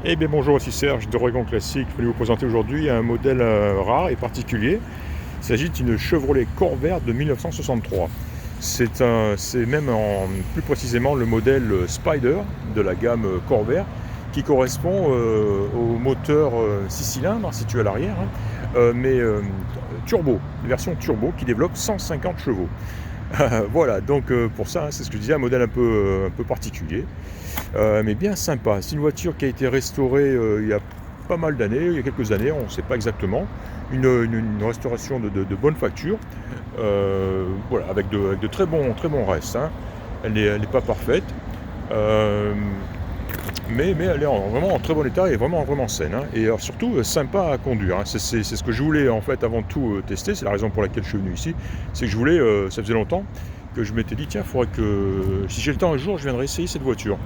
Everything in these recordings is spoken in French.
Eh bien bonjour, ici Serge d'Oregon Classique. Je vais vous présenter aujourd'hui un modèle rare et particulier. Il s'agit d'une Chevrolet Corvair de 1963. C'est même plus précisément le modèle Spider de la gamme Corvair qui correspond au moteur 6 cylindres situé à l'arrière, mais turbo, une version turbo qui développe 150 chevaux. Voilà, donc pour ça, c'est ce que je disais, un modèle un peu particulier, mais bien sympa. C'est une voiture qui a été restaurée il y a pas mal d'années, il y a quelques années, on ne sait pas exactement. Une restauration de bonne facture, voilà, avec de très bons restes. Elle n'est pas parfaite, mais elle est vraiment en très bon état et vraiment saine. Et alors, surtout sympa à conduire. C'est ce que je voulais en fait avant tout tester. C'est la raison pour laquelle je suis venu ici. C'est que je voulais, ça faisait longtemps que je m'étais dit tiens, il faudrait que si j'ai le temps un jour, je viendrai essayer cette voiture.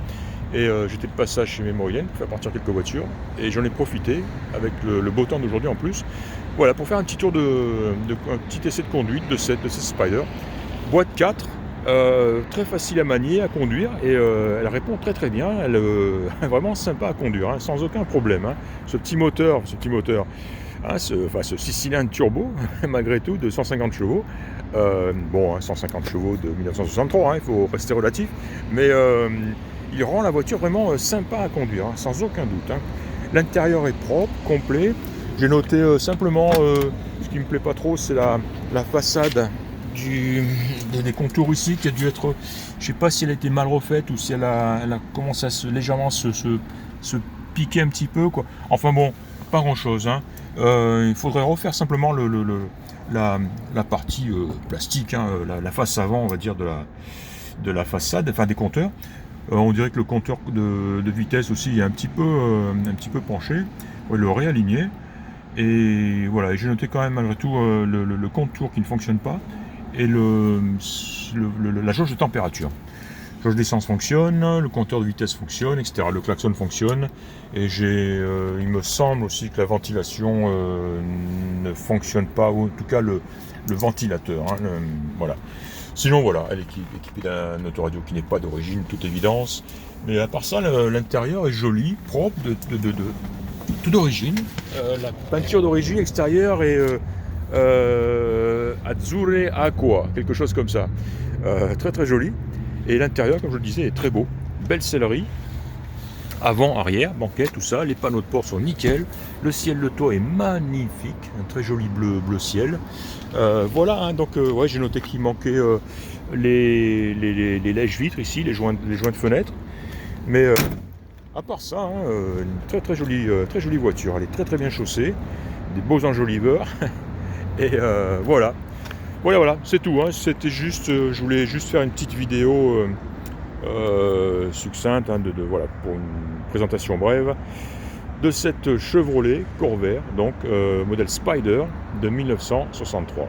Et j'étais de passage chez Mémorienne pour faire partir quelques voitures et j'en ai profité avec le beau temps d'aujourd'hui en plus. Voilà, pour faire un petit tour un petit essai de conduite de cette Spider. Boîte 4. Très facile à manier, à conduire, et elle répond très bien. Elle est vraiment sympa à conduire, sans aucun problème. Ce petit moteur, ce 6 cylindres turbo, malgré tout, de 150 chevaux. 150 chevaux de 1963, il faut rester relatif, mais il rend la voiture vraiment sympa à conduire, sans aucun doute. L'intérieur est propre, complet. J'ai noté simplement, ce qui me plaît pas trop, c'est la façade des contours ici qui a dû être, je sais pas si elle a été mal refaite ou si elle a commencé à légèrement se piquer un petit peu, quoi. Enfin bon, pas grand chose. Il faudrait refaire simplement la partie plastique, la face avant, on va dire, de la façade, enfin des compteurs. On dirait que le compteur de vitesse aussi est un petit peu penché. On va le réaligner. Et voilà, j'ai noté quand même malgré tout le contour qui ne fonctionne pas et la jauge de température. La jauge d'essence fonctionne, le compteur de vitesse fonctionne, etc. Le klaxon fonctionne. Et il me semble aussi que la ventilation ne fonctionne pas, ou en tout cas le ventilateur. Voilà. Sinon voilà, elle est équipée d'un autoradio qui n'est pas d'origine, toute évidence. Mais à part ça, l'intérieur est joli, propre, tout d'origine. La peinture d'origine extérieure est Azzurre Aqua, quelque chose comme ça. Très joli. Et l'intérieur, comme je le disais, est très beau. Belle sellerie. Avant, arrière, banquette, tout ça. Les panneaux de port sont nickel. Le ciel, le toit est magnifique. Un très joli bleu ciel. Voilà, donc j'ai noté qu'il manquait les lèches-vitres ici, les joints de fenêtre. Mais à part ça, une très jolie voiture. Elle est très bien chaussée. Des beaux enjoliveurs. Et voilà, c'est tout. C'était juste, je voulais juste faire une petite vidéo succincte, voilà, pour une présentation brève de cette Chevrolet Corvair, donc modèle Spider de 1963.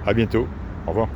À bientôt, au revoir.